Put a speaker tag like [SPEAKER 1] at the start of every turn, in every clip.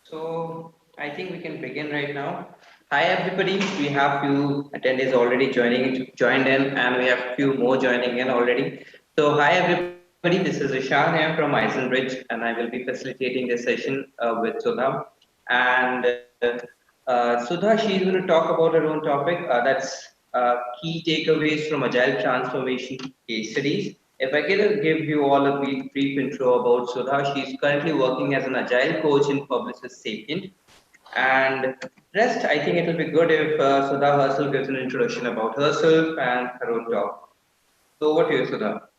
[SPEAKER 1] So I think we can begin right now. Hi everybody, we have few attendees already joined in, and we have few more joining in already. So hi everybody, this is Ishan here from Eisenbridge, and I will be facilitating this session with Sudha. And Sudha, she's going to talk about her own topic. That's key takeaways from agile transformation case studies. If I could give you all a brief intro about Sudha, she's currently working as an agile coach in Publicis Sapient. And rest, I think it will be good if Sudha herself gives an introduction about herself and her own talk. So over to you, Sudha.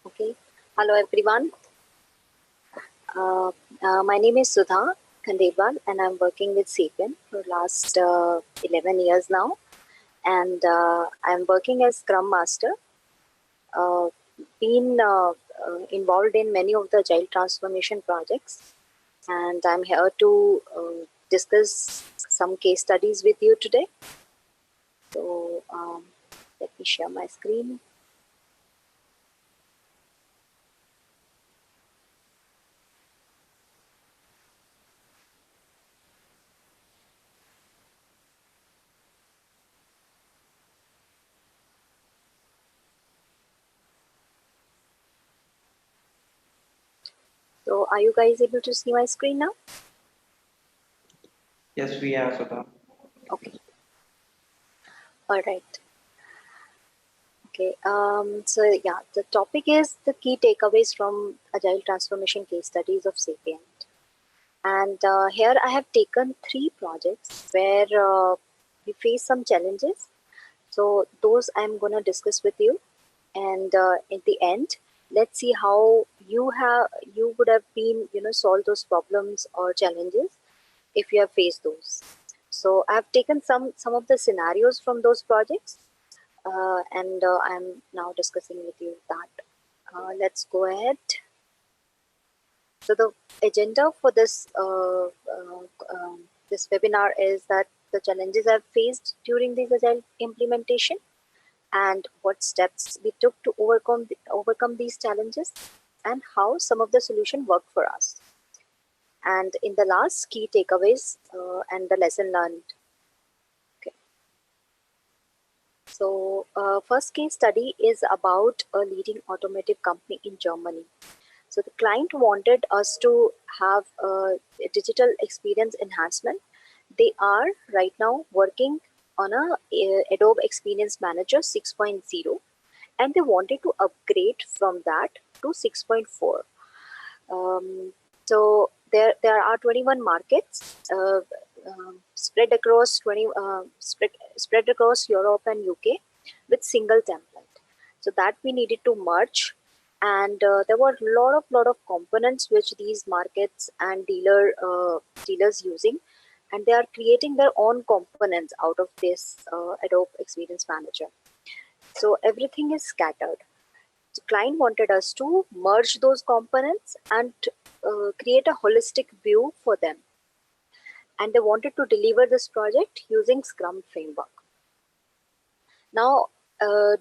[SPEAKER 2] Okay. Hello, everyone. My name is Sudha Khandelwal, and I'm working with Sapient for last 11 years now. And I'm working as Scrum Master. Been involved in many of the Agile transformation projects, and I'm here to discuss some case studies with you today. So let me share my screen. So are you guys able to see my screen now?
[SPEAKER 1] Yes, we are, Sudha.
[SPEAKER 2] Okay. All right. Okay. So yeah, the topic is the key takeaways from Agile transformation case studies of Sapient. And here I have taken 3 projects where we face some challenges. So those I'm going to discuss with you. And in the end, let's see how you would have been, solve those problems or challenges if you have faced those. So I've taken some of the scenarios from those projects, and I'm now discussing with you that. Let's go ahead. So the agenda for this webinar is that the challenges I've faced during this agile implementation and what steps we took to overcome these challenges and how some of the solution worked for us. And in the last, key takeaways and the lesson learned. Okay. So first case study is about a leading automotive company in Germany. So the client wanted us to have a digital experience enhancement. They are right now working on a Adobe Experience Manager 6.0, and they wanted to upgrade from that to 6.4. So there are 21 markets spread across spread across Europe and UK with single template. So that we needed to merge, and there were a lot of components which these markets and dealers using, and they are creating their own components out of this Adobe Experience Manager. So everything is scattered. The client wanted us to merge those components and create a holistic view for them. And they wanted to deliver this project using Scrum framework. Now,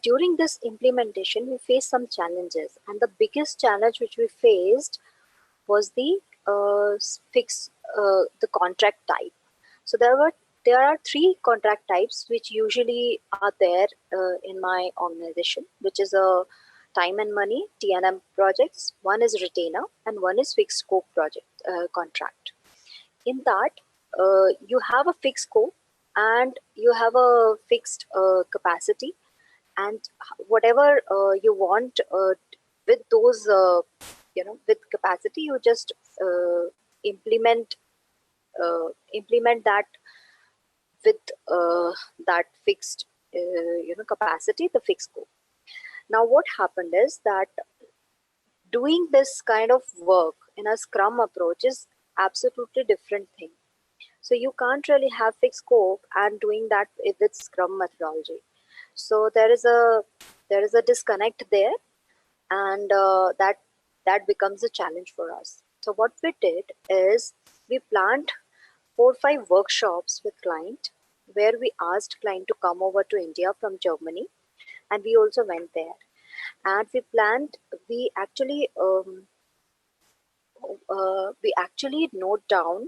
[SPEAKER 2] during this implementation, we faced some challenges. And the biggest challenge which we faced was the the contract type. So there are 3 contract types which usually are there in my organization, which is a time and money T&M projects. One is retainer and one is fixed scope project contract. In that, you have a fixed scope and you have a fixed capacity, and whatever you want with those with capacity, you just implement that with that fixed capacity, the fixed scope. Now what happened is that doing this kind of work in a Scrum approach is absolutely different thing. So you can't really have fixed scope and doing that with Scrum methodology. So there is a disconnect there, and that becomes a challenge for us. So what we did is we planned 4 or 5 workshops with client, where we asked client to come over to India from Germany, and we also went there. And we actually we actually note down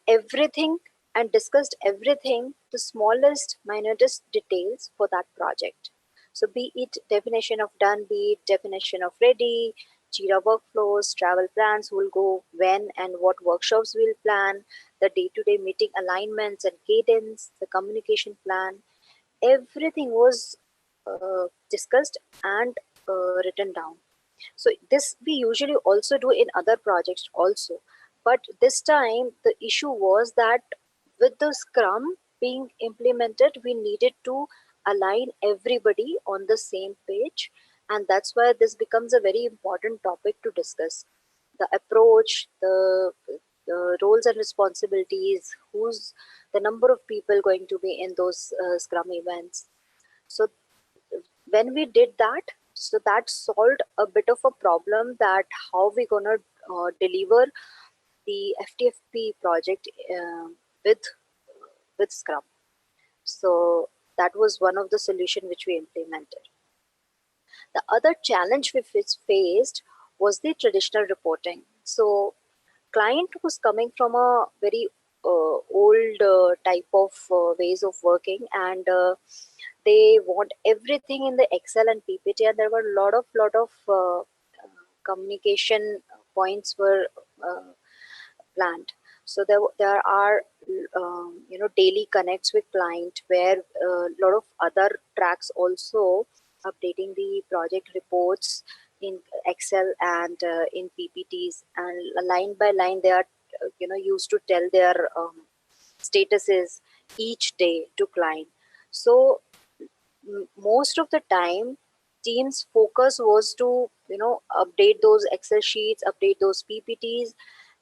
[SPEAKER 2] everything and discussed everything, the smallest, minutest details for that project. So, be it definition of done, be it definition of ready, Jira workflows, travel plans, who will go when and what workshops we'll plan, the day to day meeting alignments and cadence, the communication plan, everything was discussed and written down. So this we usually also do in other projects also, but this time the issue was that with the scrum being implemented, we needed to align everybody on the same page, and that's why this becomes a very important topic to discuss: the approach, the roles and responsibilities, who's the number of people going to be in those scrum events. So when we did that, so that solved a bit of a problem, that how we gonna deliver the FTFP project with Scrum. So that was one of the solution which we implemented. The other challenge we faced was the traditional reporting. So client was coming from a very old type of ways of working, and they want everything in the Excel and PPT, and there were a lot of communication points were uh, planned. So there are daily connects with client, where a lot of other tracks also updating the project reports in Excel and in PPTs, and line by line they are used to tell their statuses each day to client. So most of the time team's focus was to update those Excel sheets, update those PPTs,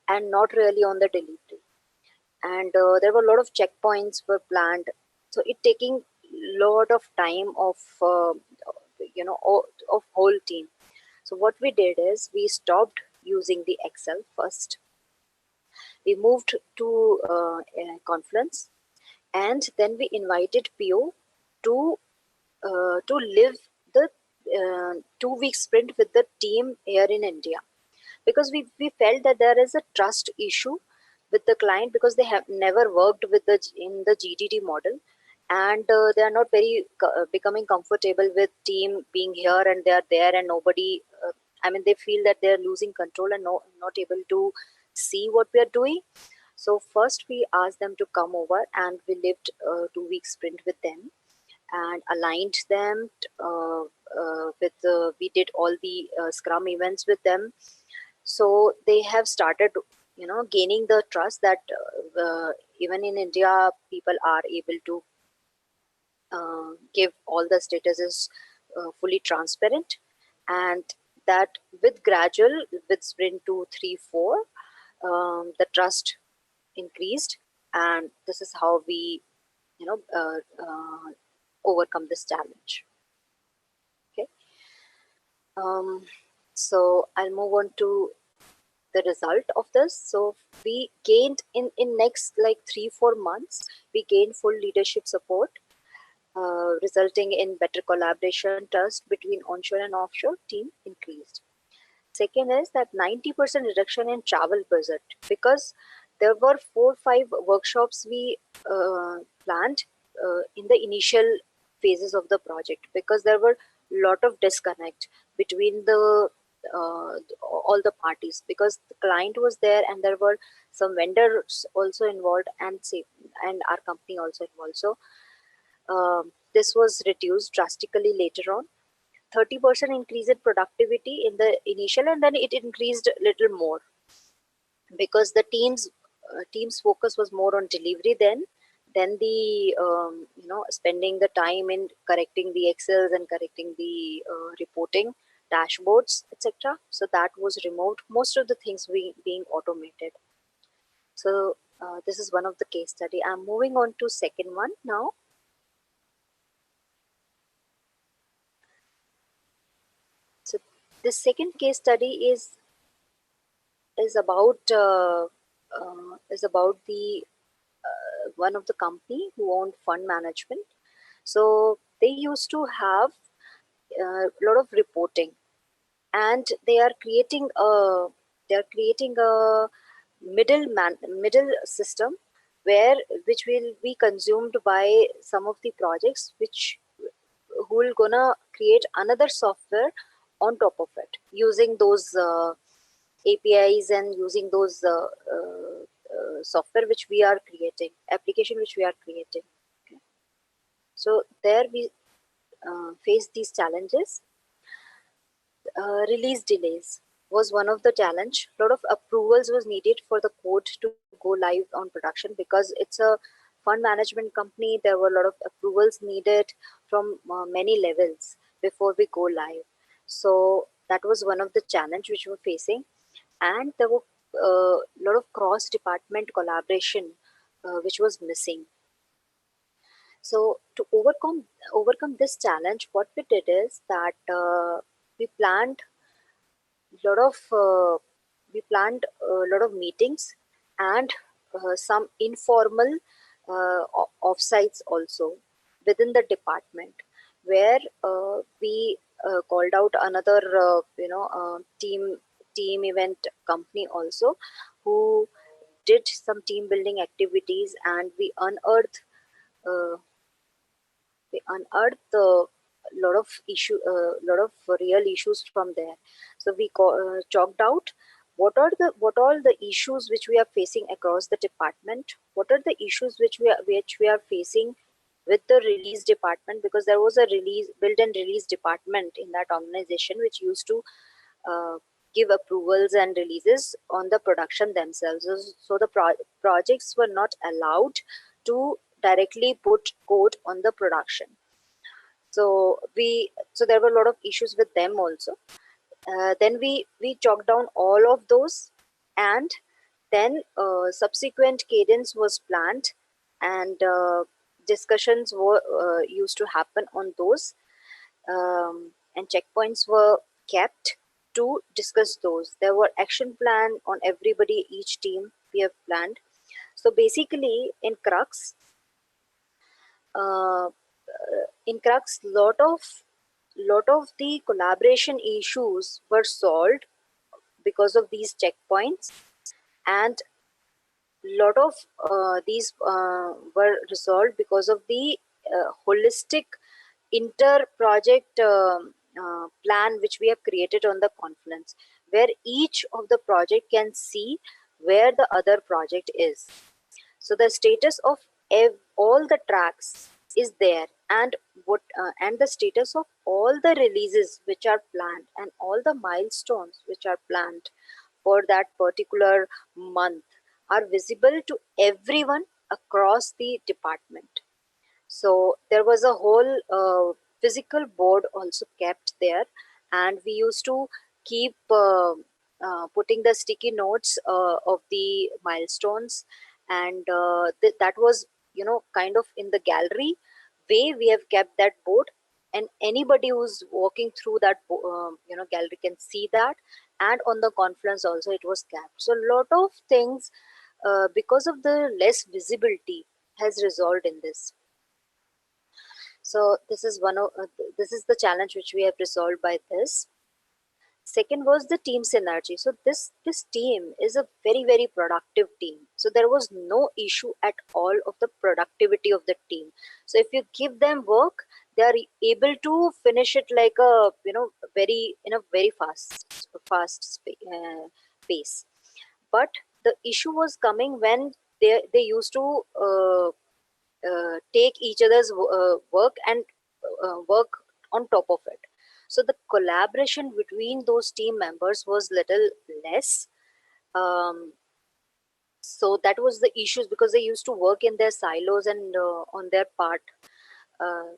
[SPEAKER 2] and not really on the delivery. And there were a lot of checkpoints were planned, so it taking lot of time of of whole team. So what we did is we stopped using the Excel first. We moved to Confluence, and then we invited PO to live the 2 week sprint with the team here in India, because we felt that there is a trust issue with the client, because they have never worked with the in the GTD model, and they are not very becoming comfortable with team being here and they are there and nobody. I mean, they feel that they are losing control and not able to see what we are doing. So first we asked them to come over, and we lived a 2 week sprint with them and aligned them with we did all the scrum events with them. So they have started gaining the trust that even in India people are able to give all the statuses fully transparent, and that with gradual, with sprint 2 3 4, the trust increased, and this is how we overcome this challenge. Okay. um, so I'll move on to the result of this. So we gained in next like 3-4 months, we gained full leadership support, resulting in better collaboration, trust between onshore and offshore team increased. Second is that 90% reduction in travel budget, because there were 4-5 workshops we planned in the initial phases of the project, because there were lot of disconnect between the all the parties, because the client was there and there were some vendors also involved, and say, and our company also involved. So this was reduced drastically later on. 30% increase in productivity in the initial, and then it increased a little more, because the team's focus was more on delivery than the spending the time in correcting the Excels and correcting the reporting dashboards, etc. So that was removed, most of the things being automated. So this is one of the case study. I'm moving on to second one now. So the second case study is about the one of the company who owned fund management. So they used to have a lot of reporting, and they are creating a they are creating a middle system where which will be consumed by some of the projects which who will gonna create another software on top of it using those APIs and using those software which we are creating, application which we are creating. Okay. So there we face these challenges. Release delays was one of the challenge. A lot of approvals was needed for the code to go live on production because it's a fund management company. There were a lot of approvals needed from many levels before we go live. So that was one of the challenge which we were facing, and there were a lot of cross department collaboration which was missing. So to overcome this challenge, what we did is that we planned lot of a lot of meetings and some informal offsites also within the department where we called out another team event company also who did some team building activities, and uh, we unearthed a lot of real issues from there. So we chalked out what all the issues which we are facing across the department, what are the issues which we are facing with the release department, because there was a release build and release department in that organization which used to uh, give approvals and releases on the production themselves. So the projects were not allowed to directly put code on the production. So there were a lot of issues with them also. Then we chalked down all of those, and then subsequent cadence was planned, and discussions were used to happen on those, and checkpoints were kept to discuss those. There were action plan on everybody, each team we have planned. So basically uh, in crux lot of the collaboration issues were solved because of these checkpoints, and lot of these were resolved because of the holistic inter project plan which we have created on the Confluence, where each of the project can see where the other project is. So the status of all the tracks is there, and the status of all the releases which are planned and all the milestones which are planned for that particular month are visible to everyone across the department. So there was a whole physical board also kept there, and we used to keep putting the sticky notes of the milestones, and that was kind of in the gallery way we have kept that board, and anybody who's walking through that gallery can see that, and on the Confluence also it was kept. So a lot of things because of the less visibility has resolved in this. So this is the challenge which we have resolved by this. Second was the team synergy. So this team is a very productive team. So there was no issue at all of the productivity of the team. So if you give them work, they are able to finish it like a very in a very pace. But the issue was coming when they used to take each other's work and work on top of it. So the collaboration between those team members was little less. um, so that was the issues because they used to work in their silos and on their part. uh,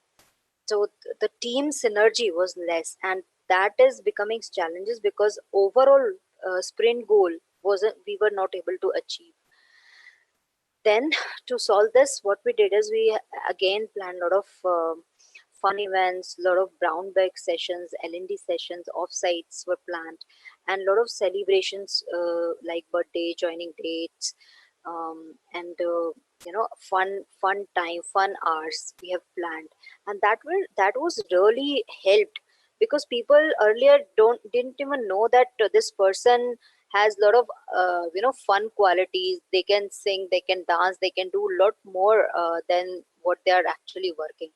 [SPEAKER 2] so the team synergy was less, and that is becoming challenges because overall sprint goal wasn't we were not able to achieve. Then to solve this, what we did is we again planned a lot of fun events, a lot of brown bag sessions, L&D sessions, offsites were planned, and a lot of celebrations like birthday, joining dates, and fun time, fun hours we have planned, and that was really helped because people earlier didn't even know that this person has a lot of fun qualities. They can sing, they can dance, they can do a lot more than what they are actually working.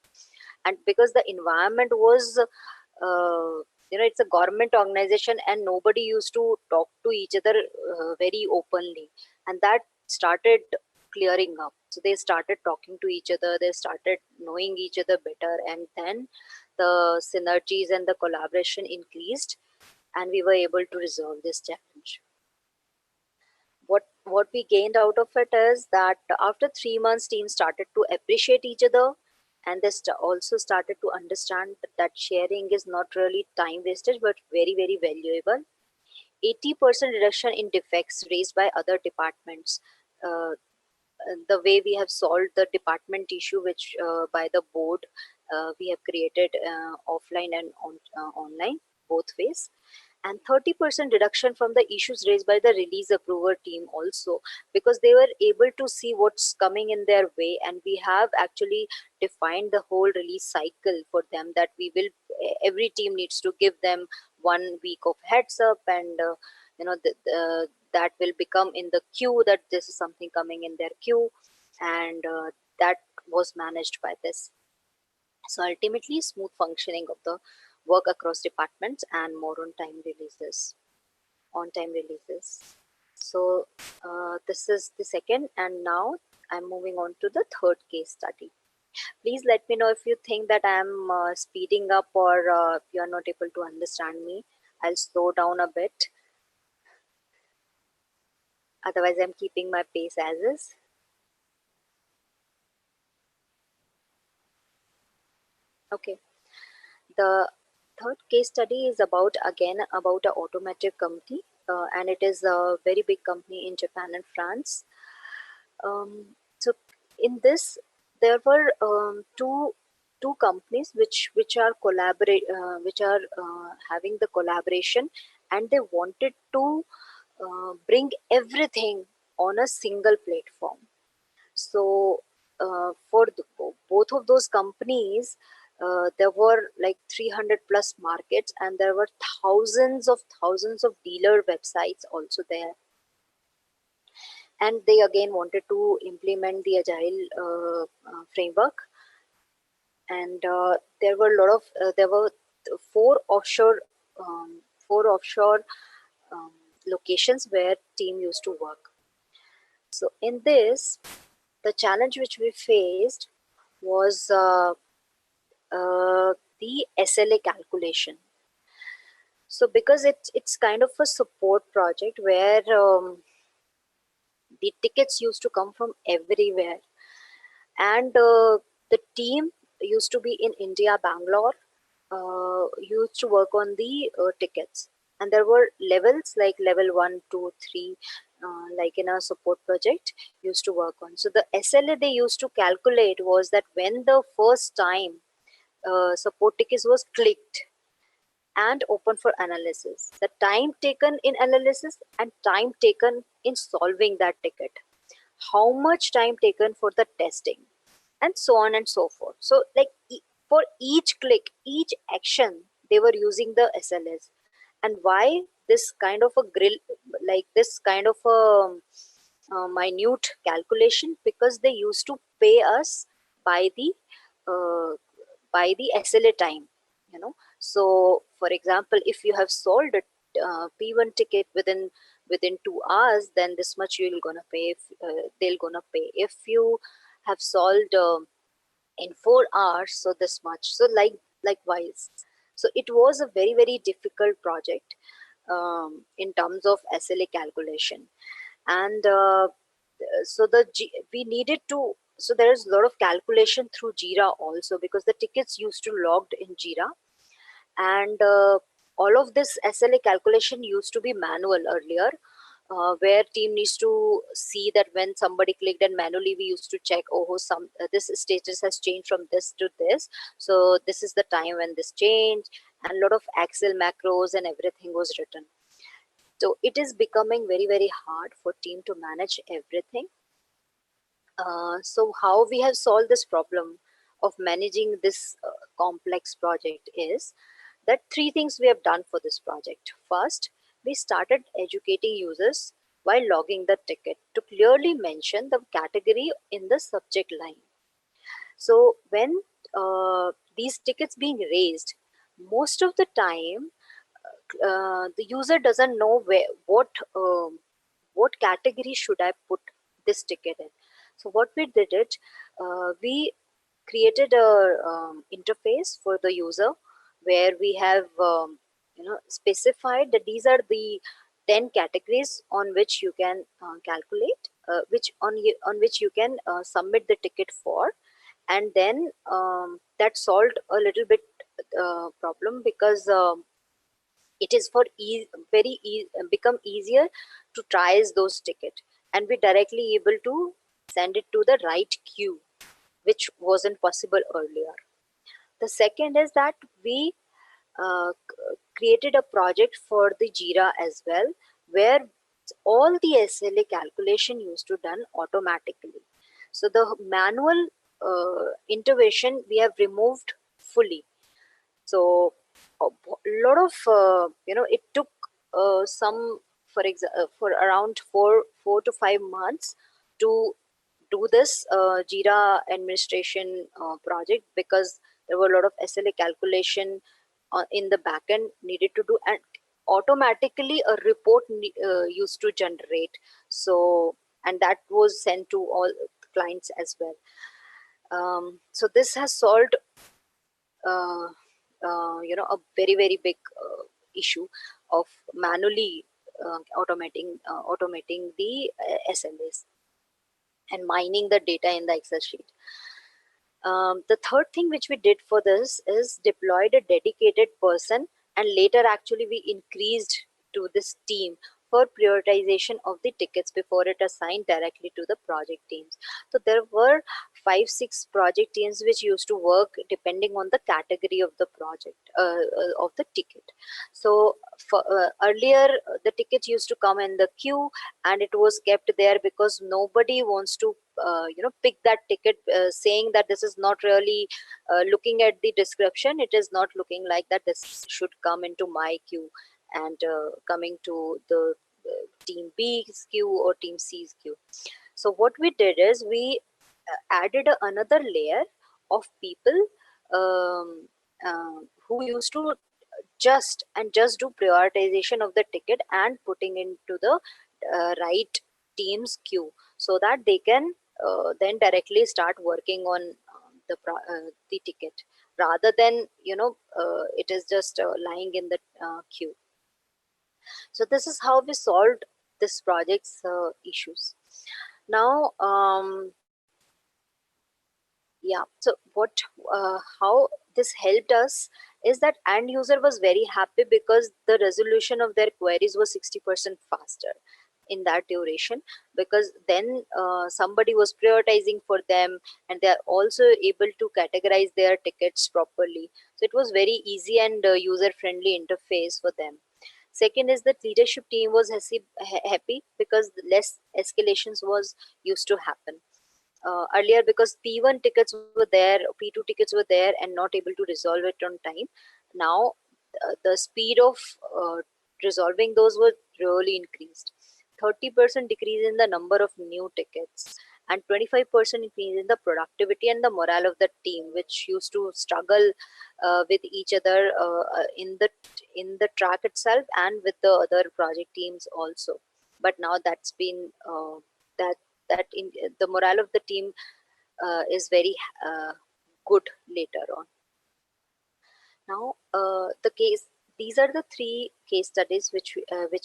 [SPEAKER 2] And because the environment was it's a government organization, and nobody used to talk to each other very openly, and that started clearing up. So they started talking to each other, they started knowing each other better, and then the synergies and the collaboration increased, and we were able to resolve this challenge. What we gained out of it is that after 3 months, teams started to appreciate each other, and they also started to understand that sharing is not really time wastage but very very valuable. 80% reduction in defects raised by other departments. uh, the way we have solved the department issue, which by the board we have created offline and online, both ways. And 30% reduction from the issues raised by the release approver team also, because they were able to see what's coming in their way, and we have actually defined the whole release cycle for them, that we will, every team needs to give them 1 week of heads up, and that will become in the queue, that this is something coming in their queue, and that was managed by this. So ultimately, smooth functioning of the work across departments and more on time releases. So this is the second, and now I'm moving on to the third case study. Please let me know if you think that I'm speeding up, or if you are not able to understand me. I'll slow down a bit. Otherwise, I'm keeping my pace as is. Okay. The third case study is about, again, about an automotive company, and it is a very big company in Japan and France. So in this, there were two companies which are having the collaboration, and they wanted to bring everything on a single platform. So for both of those companies, there were like 300 plus markets, and there were thousands of dealer websites also there. And they again wanted to implement the agile framework. And there were four offshore four offshore um, locations where team used to work. So in this, the challenge which we faced was the SLA calculation. So because it's kind of a support project where the tickets used to come from everywhere, and the team used to be in India, Bangalore, used to work on the tickets, and there were levels like level 1, 2, 3, like in a support project used to work on. So the SLA they used to calculate was that when the first time support tickets was clicked and open for analysis, the time taken in analysis and time taken in solving that ticket, how much time taken for the testing, and so on and so forth. So like for each click, each action, they were using the SLS. And why this kind of a grill, like this kind of a minute calculation? Because they used to pay us by the uh, SLA time, So for example, if you have sold a P1 ticket within 2 hours, then this much you're gonna pay. If, they'll gonna pay. If you have solved in 4 hours, so this much. So likewise. So it was a very very difficult project in terms of SLA calculation, and so we needed to. So there is a lot of calculation through Jira also, because the tickets used to logged in Jira, and all of this SLA calculation used to be manual earlier, where team needs to see that when somebody clicked, and manually we used to check, oh, this status has changed from this to this, so this is the time when this changed, and a lot of Excel macros and everything was written. So it is becoming very very hard for team to manage everything. So how we have solved this problem of managing this complex project is that three things we have done for this project. First, we started educating users while logging the ticket to clearly mention the category in the subject line. So when these tickets being raised, most of the time the user doesn't know what category should I put this ticket in. So what we did it, we created a interface for the user where we have specified that these are the 10 categories on which you can calculate, on which you can submit the ticket for. And then that solved a little bit problem, because it is for become easier to trace those tickets, and we directly able to send it to the right queue, which wasn't possible earlier. The second is that we created a project for the Jira as well, where all the SLA calculation used to done automatically. So the manual intervention we have removed fully. So a lot of it took some, for around 4 to 5 months to do this Jira administration project, because there were a lot of SLA calculation in the backend needed to do, and automatically a report used to generate. So, and that was sent to all clients as well. So this has solved uh, a very very big issue of manually automating the SLAs and mining the data in the Excel sheet. The third thing which we did for this is deployed a dedicated person, and later actually we increased to this team for prioritization of the tickets before it assigned directly to the project teams. So there were 5 6 project teams which used to work depending on the category of the project, of the ticket. So earlier the tickets used to come in the queue, and it was kept there because nobody wants to pick that ticket, saying that this is not really looking at the description, it is not looking like that this should come into my queue, and coming to the team B's queue or team C's queue. So what we did is we added another layer of people who used to just do prioritization of the ticket and putting into the right team's queue, so that they can then directly start working on the ticket, rather than it is just lying in the queue. So this is how we solved this project's issues. Now yeah, so how this helped us is that end user was very happy because the resolution of their queries was 60% faster in that duration, because then somebody was prioritizing for them, and they are also able to categorize their tickets properly. So it was very easy and user friendly interface for them. Second is that leadership team was happy because less escalations was used to happen earlier, because P1 tickets were there, P2 tickets were there and not able to resolve it on time. Now the speed of uh, resolving those were really increased. 30% decrease in the number of new tickets, and 25% increase in the productivity and the morale of the team, which used to struggle with each other in the track itself and with the other project teams also. But now that's been that that in the morale of the team is very uh, good later on. Now the case these are the three case studies which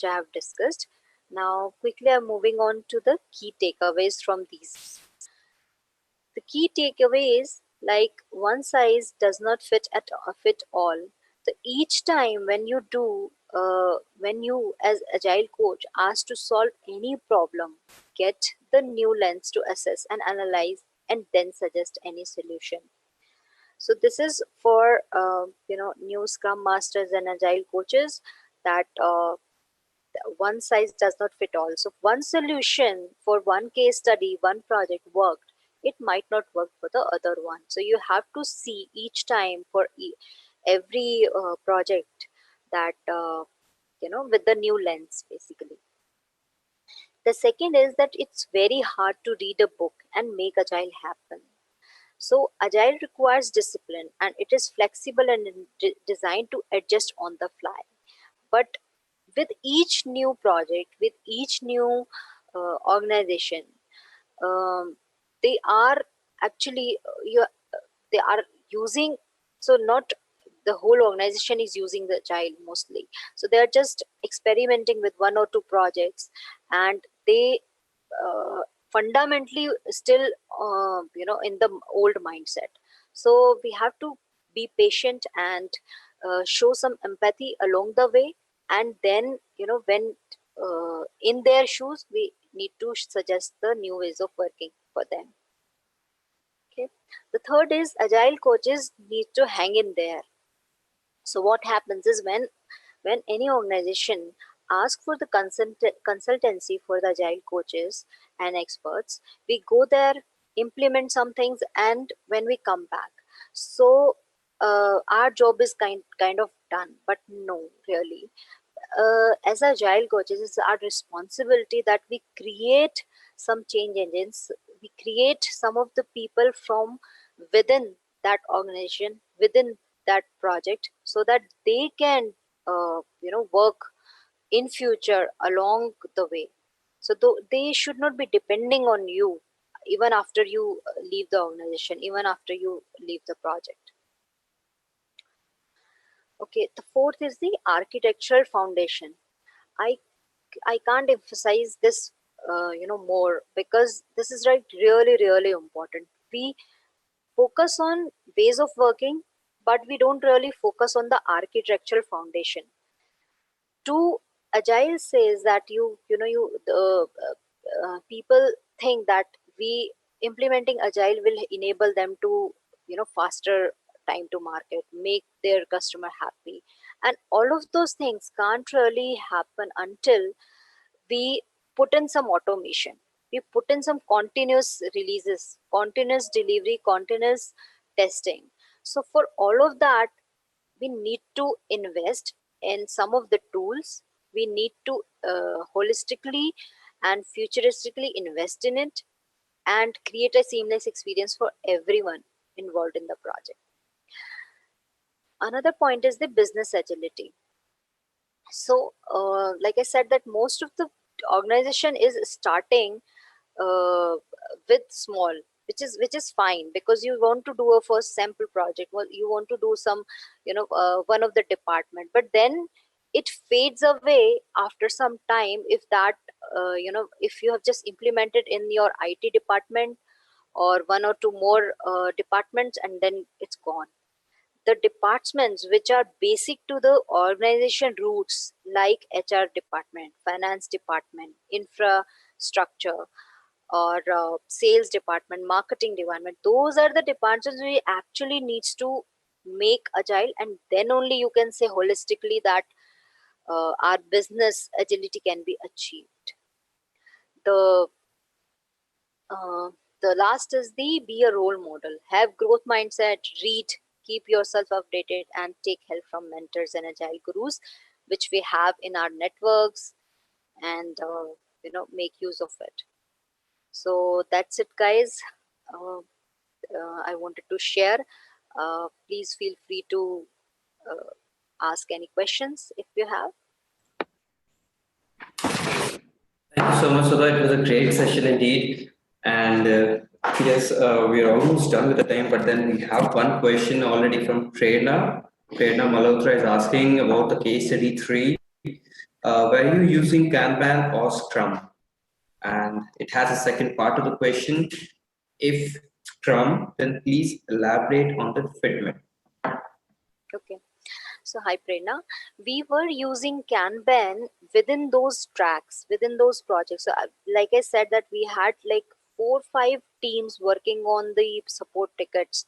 [SPEAKER 2] I have discussed. Now quickly I'm moving on to the key takeaways from these. The key takeaway is, like, one size does not fit all. So each time when you as agile coach asked to solve any problem, get the new lens to assess and analyze, and then suggest any solution. So this is for new scrum masters and agile coaches, that one size does not fit all. So one solution for one case study, one project worked, it might not work for the other one. So you have to see each time for every project, that with the new lens basically. The second is that it's very hard to read a book and make agile happen. So agile requires discipline and it is flexible and designed to adjust on the fly. But with each new project, with each new organization, um, they are actually they are using, so not the whole organization is using the agile mostly, so they are just experimenting with one or two projects, and they fundamentally still in the old mindset. So we have to be patient and show some empathy along the way, and then when in their shoes we need to suggest the new ways of working for them. Okay. The third is agile coaches need to hang in there. So what happens is when any organization asks for the consultancy for the agile coaches and experts, we go there, implement some things, and when we come back, so our job is kind of done. But no, really, as agile coaches, it's our responsibility that we create some change engines. We create some of the people from within that organization, within that project, so that they can work in future along the way. So they should not be depending on you even after you leave the organization, even after you leave the project. Okay, the fourth is the architectural foundation. I i can't emphasize this more, because this is like really important. We focus on ways of working, but we don't really focus on the architectural foundation. To agile says that you the people think that we implementing agile will enable them to faster time to market, make their customer happy, and all of those things can't really happen until we put in some automation, we put in some continuous releases, continuous delivery, continuous testing. So for all of that, we need to invest in some of the tools. We need to holistically and futuristically invest in it and create a seamless experience for everyone involved in the project. Another point is the business agility. So like I said, that most of the organization is starting uh, with small, which is fine, because you want to do a first sample project, well, you want to do some one of the department, but then it fades away after some time if that if you have just implemented in your IT department or one or two more departments, and then it's gone. The departments which are basic to the organization roots, like HR department, finance department, infrastructure, or sales department, marketing department, those are the departments we actually needs to make agile, and then only you can say holistically that our business agility can be achieved. The uh, the last is the be a role model, have growth mindset, read, keep yourself updated, and take help from mentors and agile gurus, which we have in our networks, and make use of it. So that's it, guys. uh, I wanted to share. Please feel free to uh, ask any questions if you have.
[SPEAKER 1] Thank you so much, Sudha. It was a great session indeed. And yes, we are almost done with the time, but then we have one question already from Prerna. Prerna Malhotra is asking about the case study 3. Were you using Kanban or Scrum? And it has a second part of the question. If Scrum, then please elaborate on the fitment.
[SPEAKER 2] Okay. So, hi Prerna. We were using Kanban within those tracks, within those projects. So, like I said, that we had like 4 5 teams working on the support tickets.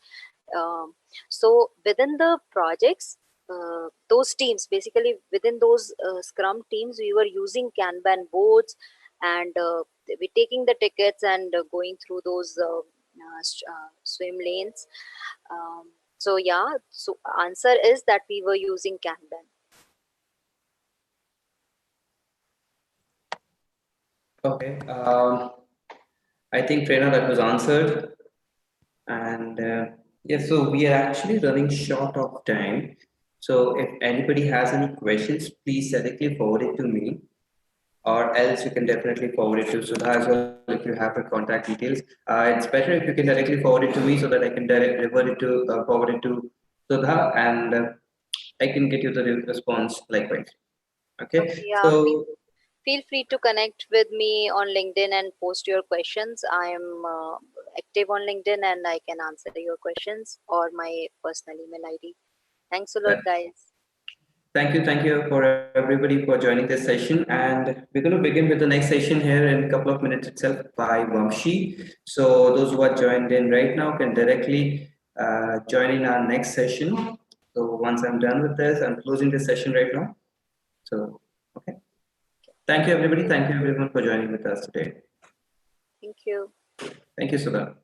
[SPEAKER 2] So, within the projects, those teams, basically within those Scrum teams, we were using Kanban boards, and we taking the tickets and going through those swim lanes. So yeah, so answer is that we were using Kanban.
[SPEAKER 1] Okay. I think Prerna that was answered. And yeah, so we are actually running short of time. So if anybody has any questions, please directly forward it to me, or else you can definitely forward it to Sudha as well if you have her contact details. It's better if you can directly forward it to me so that I can revert it to forward it to Sudha, and I can get you the response likewise.
[SPEAKER 2] Okay,
[SPEAKER 1] Okay,
[SPEAKER 2] yeah. Feel free to connect with me on LinkedIn and post your questions. I am active on LinkedIn and I can answer your questions or my personal email ID. Thanks a lot,
[SPEAKER 1] so
[SPEAKER 2] guys.
[SPEAKER 1] thank you for everybody for joining this session. And we're going to begin with the next session here in a couple of minutes itself by Vamshi. So those who are joined in right now can directly join in our next session. So once I'm done with this, I'm closing this session right now. So, okay. Thank you,
[SPEAKER 2] Thank
[SPEAKER 1] everybody.
[SPEAKER 2] you.
[SPEAKER 1] Thank you, everyone, for joining with us today.
[SPEAKER 2] Thank you.
[SPEAKER 1] Thank you, Sudha.